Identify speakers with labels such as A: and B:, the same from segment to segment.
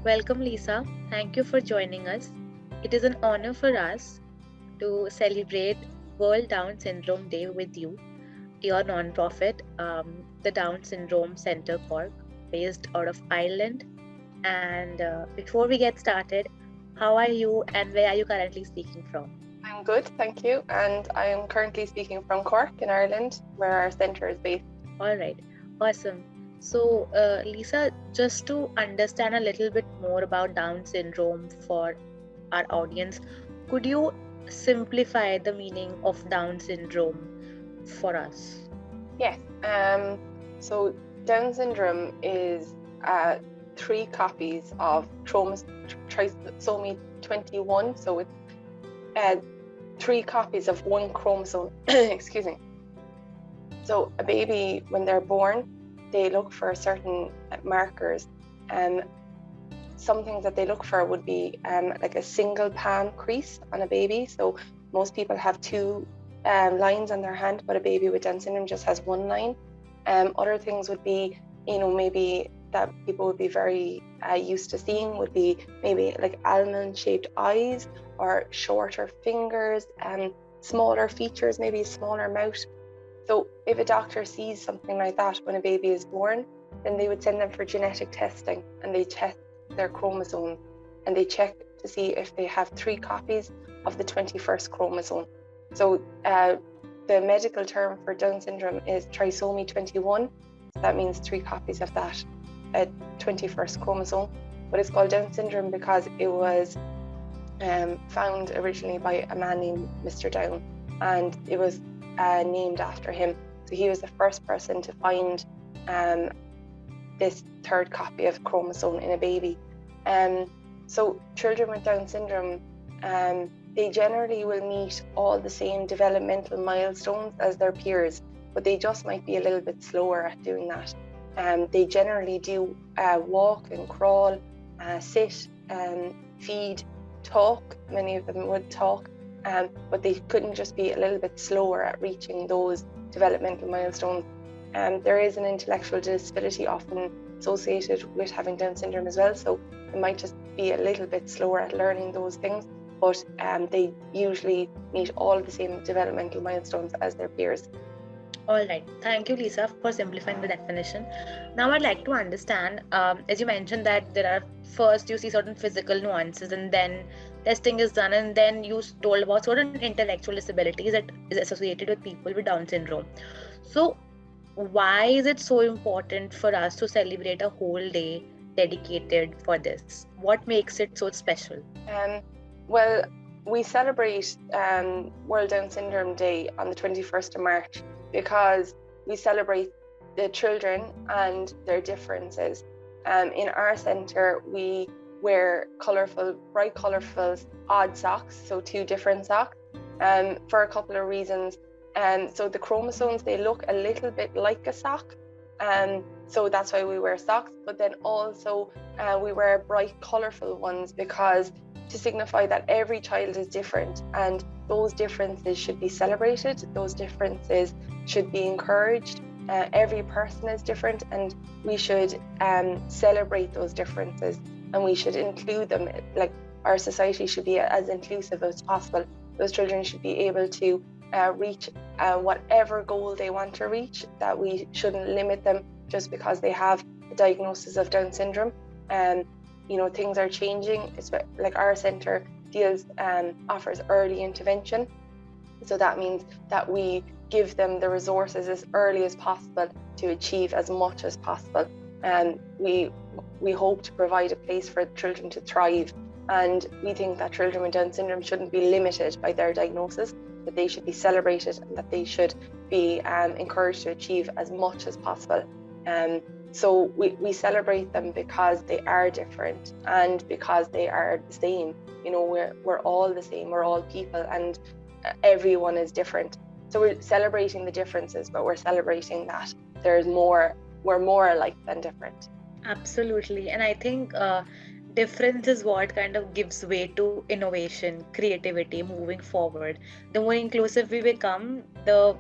A: Welcome, Lisa. Thank you for joining us. It is an honor for us to celebrate World Down Syndrome Day with you, your nonprofit, the Down Syndrome Center Cork, based out of Ireland. And before we get started, how are you and where are you currently speaking from?
B: I'm good, thank you. And I am currently speaking from Cork in Ireland, where our centre is based.
A: All right, awesome. So, Lisa, just to understand a little bit more about Down syndrome for our audience, could you simplify the meaning of Down syndrome for us?
B: Yes. So Down syndrome is 3 copies of trisomy 21. So it's 3 copies of one chromosome. Excuse me. So a baby, when they're born, they look for certain markers. Some things that they look for would be like a single palm crease on a baby. So most people have 2 lines on their hand, but a baby with Down syndrome just has 1 line. Other things would be, maybe that people would be very used to seeing would be maybe like almond-shaped eyes or shorter fingers and smaller features, maybe a smaller mouth. So if a doctor sees something like that when a baby is born, then they would send them for genetic testing, and they test their chromosomes and they check to see if they have 3 copies of the 21st chromosome. So the medical term for Down syndrome is trisomy 21. So that means 3 copies of that 21st chromosome. But it's called Down syndrome because it was found originally by a man named Mr. Down, and it was named after him. So he was the first person to find this 3rd copy of chromosome in a baby. So children with Down syndrome, they generally will meet all the same developmental milestones as their peers, but they just might be a little bit slower at doing that. They generally do walk and crawl, sit, feed, talk. Many of them would talk, but they couldn't just be a little bit slower at reaching those developmental milestones. There is an intellectual disability often associated with having Down syndrome as well, so it might just be a little bit slower at learning those things, but they usually meet all the same developmental milestones as their peers.
A: All right. Thank you, Lisa, for simplifying the definition. Now, I'd like to understand, as you mentioned that there are first you see certain physical nuances and then testing is done, and then you told about certain intellectual disabilities that is associated with people with Down syndrome. So, why is it so important for us to celebrate a whole day dedicated for this? What makes it so special?
B: Well, we celebrate World Down Syndrome Day on the 21st of March because we celebrate the children and their differences. In our centre, we wear bright colourful odd socks, so 2 different socks, for a couple of reasons. So the chromosomes, they look a little bit like a sock, so that's why we wear socks. But then also we wear bright colourful ones because to signify that every child is different, and those differences should be celebrated, those differences should be encouraged. Every person is different, and we should celebrate those differences, and we should include them. Like, our society should be as inclusive as possible. Those children should be able to reach whatever goal they want to reach, that we shouldn't limit them just because they have a diagnosis of Down syndrome. Things are changing. It's like our centre offers early intervention. So that means that we give them the resources as early as possible to achieve as much as possible. And we hope to provide a place for children to thrive. And we think that children with Down syndrome shouldn't be limited by their diagnosis, that they should be celebrated, and that they should be encouraged to achieve as much as possible. So we celebrate them because they are different and because they are the same. We're all the same, we're all people, and everyone is different. So we're celebrating the differences, but we're celebrating that we're more alike than different.
A: Absolutely. And I think difference is what kind of gives way to innovation, creativity moving forward. The more inclusive we become, the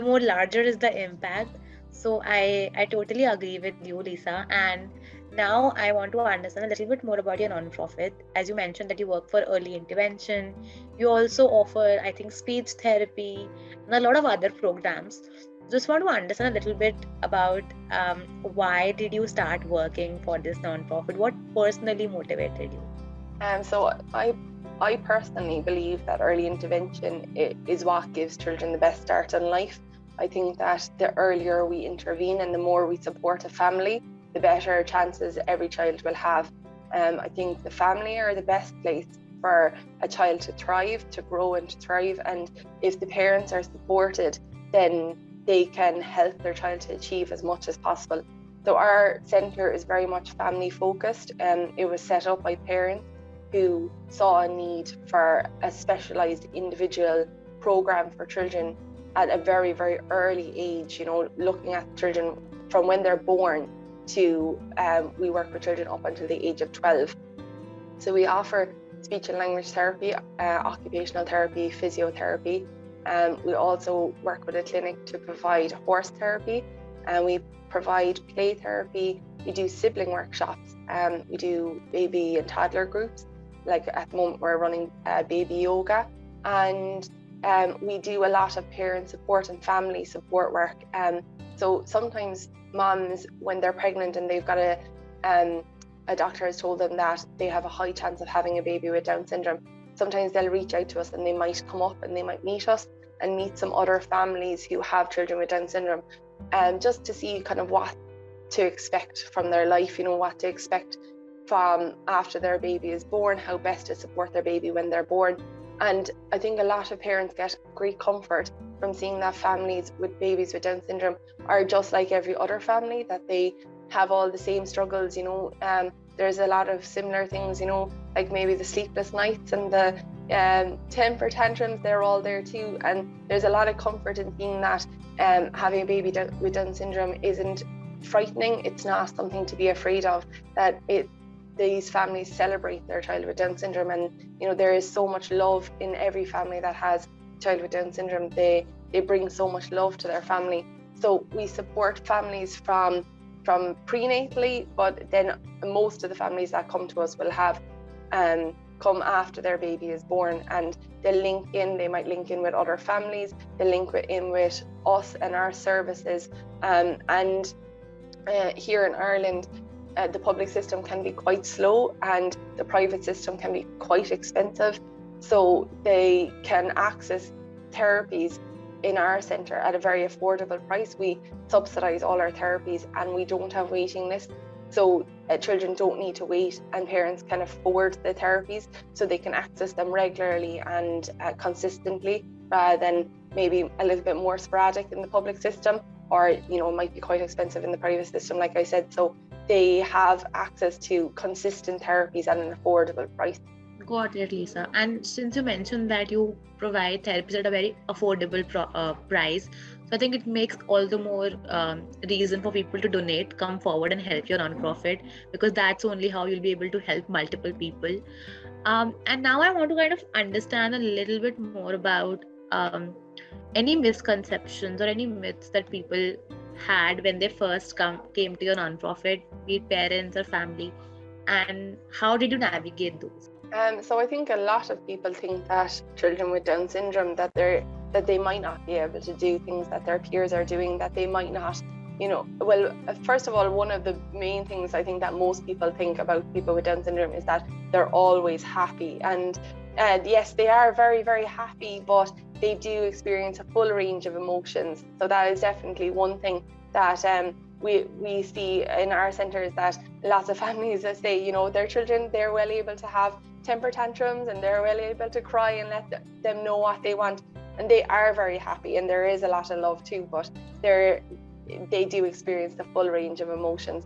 A: more larger is the impact. So I totally agree with you, Lisa. And Now I want to understand a little bit more about your nonprofit. As you mentioned that you work for early intervention, you also offer, I think, speech therapy and a lot of other programs. Just want to understand a little bit about why did you start working for this nonprofit? What personally motivated you?
B: So I personally believe that early intervention is what gives children the best start in life. I think that the earlier we intervene and the more we support a family, the better chances every child will have. I think the family are the best place for a child to thrive, to grow and to thrive. And if the parents are supported, then they can help their child to achieve as much as possible. So our centre is very much family focused, and it was set up by parents who saw a need for a specialised individual programme for children at a very, very early age, looking at children from when they're born to, we work with children up until the age of 12. So we offer speech and language therapy, occupational therapy, physiotherapy. We also work with a clinic to provide horse therapy, and we provide play therapy. We do sibling workshops, we do baby and toddler groups. Like at the moment we're running baby yoga, and we do a lot of parent support and family support work. So sometimes moms, when they're pregnant and they've got a doctor has told them that they have a high chance of having a baby with Down syndrome, sometimes they'll reach out to us and they might come up and they might meet us and meet some other families who have children with Down syndrome, just to see kind of what to expect from their life, what to expect from after their baby is born, how best to support their baby when they're born. And I think a lot of parents get great comfort from seeing that families with babies with Down syndrome are just like every other family, that they have all the same struggles. There's a lot of similar things, like maybe the sleepless nights and the temper tantrums, they're all there too. And there's a lot of comfort in seeing that having a baby with Down syndrome isn't frightening. It's not something to be afraid of, that these families celebrate their child with Down syndrome, and there is so much love in every family that has a child with Down syndrome. They bring so much love to their family. So we support families from prenatally, but then most of the families that come to us will have come after their baby is born, and they might link in with other families, they link in with us and our services, and here in Ireland, the public system can be quite slow and the private system can be quite expensive. So they can access therapies in our centre at a very affordable price. We subsidise all our therapies and we don't have waiting lists. So children don't need to wait, and parents can afford the therapies so they can access them regularly and consistently, rather than maybe a little bit more sporadic in the public system, or it might be quite expensive in the private system, like I said. So they have access to consistent therapies at an affordable price.
A: Got it, Lisa. And since you mentioned that you provide therapies at a very affordable price, so I think it makes all the more reason for people to donate, come forward and help your nonprofit, because that's only how you'll be able to help multiple people. And now I want to kind of understand a little bit more about any misconceptions or any myths that people had when they first came to your nonprofit, be it parents or family, and how did you navigate those?
B: So I think a lot of people think that children with Down syndrome, that they might not be able to do things that their peers are doing, that they might not, well, first of all, one of the main things I think that most people think about people with Down syndrome is that they're always happy. And yes, they are very, very happy, but they do experience a full range of emotions. So that is definitely one thing that we see in our centres, that lots of families that say, their children, they're well able to have temper tantrums and they're well able to cry and let them know what they want. And they are very happy, and there is a lot of love too, but they do experience the full range of emotions.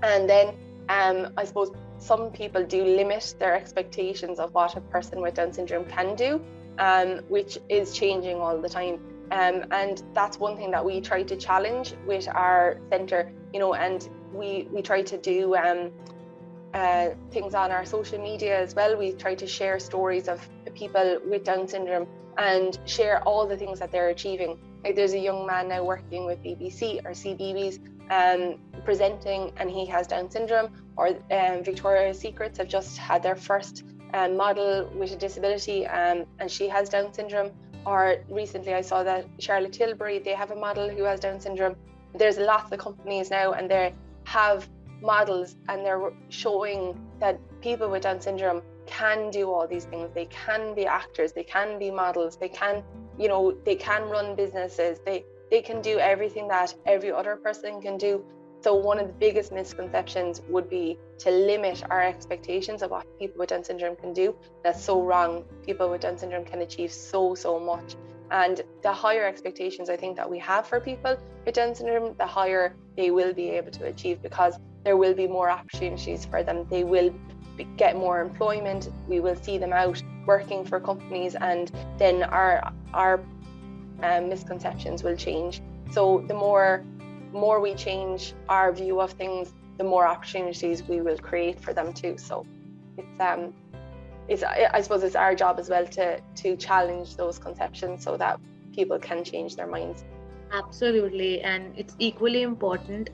B: And then I suppose some people do limit their expectations of what a person with Down syndrome can do, which is changing all the time. And that's one thing that we try to challenge with our centre, and we try to do things on our social media as well. We try to share stories of people with Down syndrome and share all the things that they're achieving. Like there's a young man now working with BBC or CBeebies, presenting and he has Down syndrome, or Victoria's Secrets have just had their first model with a disability and she has Down syndrome. Or recently I saw that Charlotte Tilbury, they have a model who has Down syndrome. There's lots of companies now and they have models and they're showing that people with Down syndrome can do all these things. They can be actors, they can be models, they can, you know, they can run businesses, they can do everything that every other person can do. So one of the biggest misconceptions would be to limit our expectations of what people with Down syndrome can do. That's so wrong. People with Down syndrome can achieve so much. And the higher expectations I think that we have for people with Down syndrome, the higher they will be able to achieve, because there will be more opportunities for them. They will get more employment. We will see them out working for companies, and then our misconceptions will change. So the more we change our view of things, the more opportunities we will create for them too. So I suppose it's our job as well to challenge those conceptions so that people can change their minds.
A: Absolutely, and it's equally important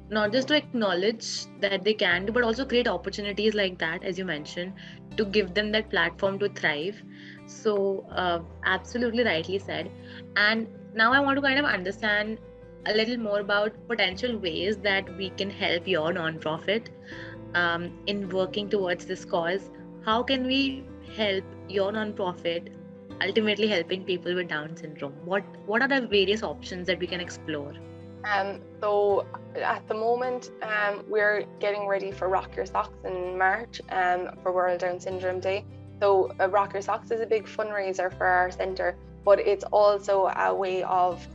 A: not just to acknowledge that they can do, but also create opportunities like that, as you mentioned, to give them that platform to thrive. So absolutely rightly said. And now I want to kind of understand a little more about potential ways that we can help your nonprofit in working towards this cause. How can we help your nonprofit ultimately helping people with Down syndrome? What are the various options that we can explore?
B: So at the moment, we're getting ready for Rock Your Socks in March for World Down Syndrome Day. So Rock Your Socks is a big fundraiser for our centre, but it's also a way of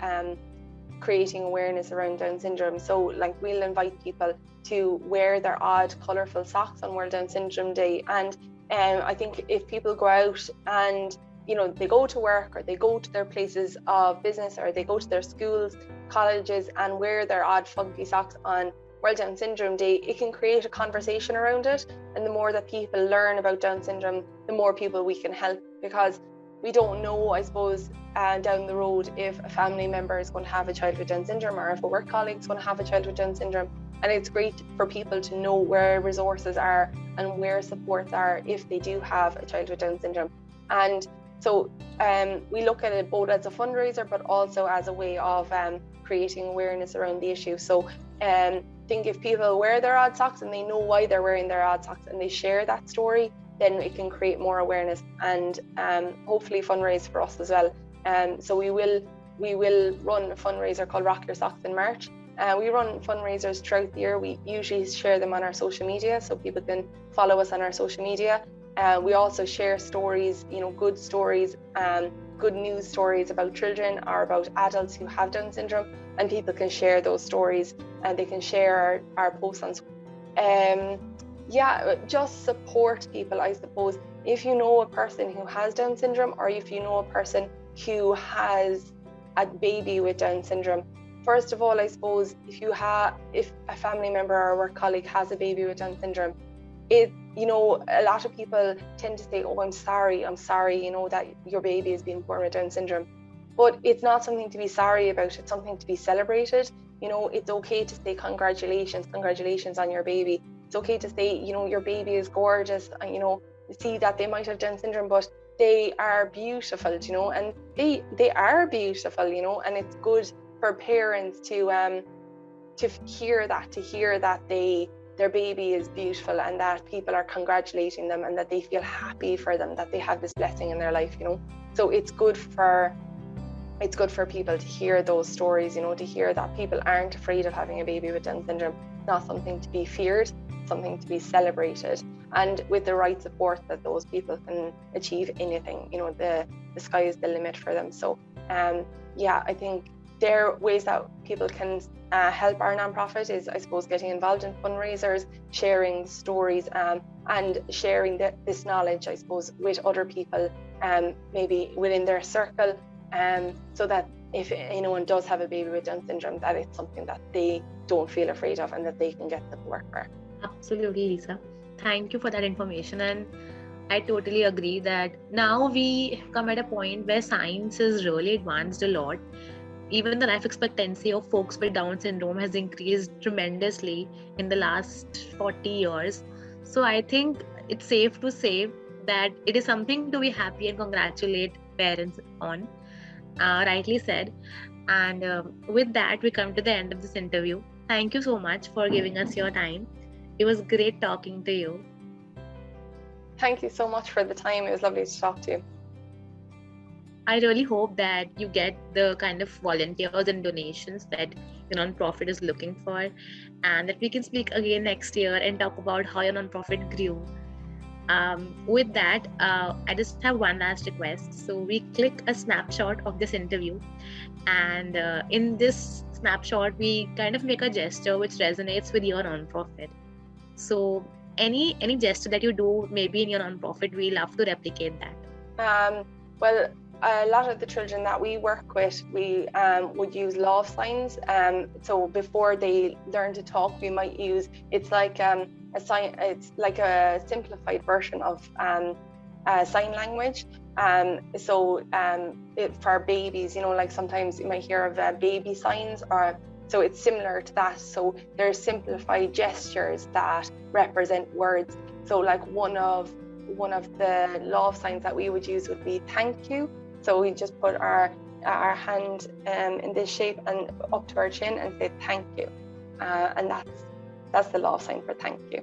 B: creating awareness around Down syndrome. So like we'll invite people to wear their odd colourful socks on World Down Syndrome Day. And I think if people go out and they go to work or they go to their places of business or they go to their schools, colleges and wear their odd funky socks on World Down Syndrome Day, it can create a conversation around it. And the more that people learn about Down syndrome, the more people we can help, because we don't know, I suppose, down the road if a family member is going to have a child with Down syndrome or if a work colleague is going to have a child with Down syndrome. And it's great for people to know where resources are and where supports are if they do have a child with Down syndrome. And so we look at it both as a fundraiser, but also as a way of creating awareness around the issue. So I think if people wear their odd socks and they know why they're wearing their odd socks and they share that story, then it can create more awareness and hopefully fundraise for us as well. So we will run a fundraiser called Rock Your Socks in March. We run fundraisers throughout the year. We usually share them on our social media, so people can follow us on our social media. We also share stories, good stories, good news stories about children or about adults who have Down syndrome, and people can share those stories and they can share our posts on. Just support people, I suppose. If you know a person who has Down syndrome, or if you know a person who has a baby with Down syndrome, first of all, I suppose if a family member or a work colleague has a baby with Down syndrome, a lot of people tend to say, oh, I'm sorry, that your baby is being born with Down syndrome. But it's not something to be sorry about, it's something to be celebrated. It's okay to say congratulations on your baby. It's okay to say, your baby is gorgeous, and, see that they might have Down syndrome, but they are beautiful, and they are beautiful, and it's good for parents to hear that their baby is beautiful and that people are congratulating them and that they feel happy for them, that they have this blessing in their life, So it's good for people to hear those stories, to hear that people aren't afraid of having a baby with Down syndrome. It's not something to be feared, something to be celebrated. And with the right support, that those people can achieve anything, the sky is the limit for them. So I think there are ways that people can help our nonprofit is, I suppose, getting involved in fundraisers, sharing stories, and sharing this knowledge, I suppose, with other people, maybe within their circle, so that if anyone does have a baby with Down syndrome, that it's something that they don't feel afraid of and that they can get support for.
A: Absolutely, Lisa. Thank you for that information. And I totally agree that now we come at a point where science is really advanced a lot. even the life expectancy of folks with Down syndrome has increased tremendously in the last 40 years. So I think it's safe to say that it is something to be happy and congratulate parents on. Rightly said. And with that, we come to the end of this interview. Thank you so much for giving us your time. It was great talking to you.
B: Thank you so much for the time. It was lovely to talk to you.
A: I really hope that you get the kind of volunteers and donations that the nonprofit is looking for, and that we can speak again next year and talk about how your nonprofit grew. With that, I just have one last request. So we click a snapshot of this interview, and in this snapshot, we kind of make a gesture which resonates with your nonprofit. So any gesture that you do, maybe in your nonprofit, we love to replicate that.
B: Well, a lot of the children that we work with, we would use love signs. So before they learn to talk, we might use, it's like a sign, it's like a simplified version of sign language. For babies, like sometimes you might hear of baby signs, or so it's similar to that. So there's simplified gestures that represent words. So like one of the love signs that we would use would be thank you. So we just put our hand in this shape and up to our chin and say thank you, and that's the love sign for thank you.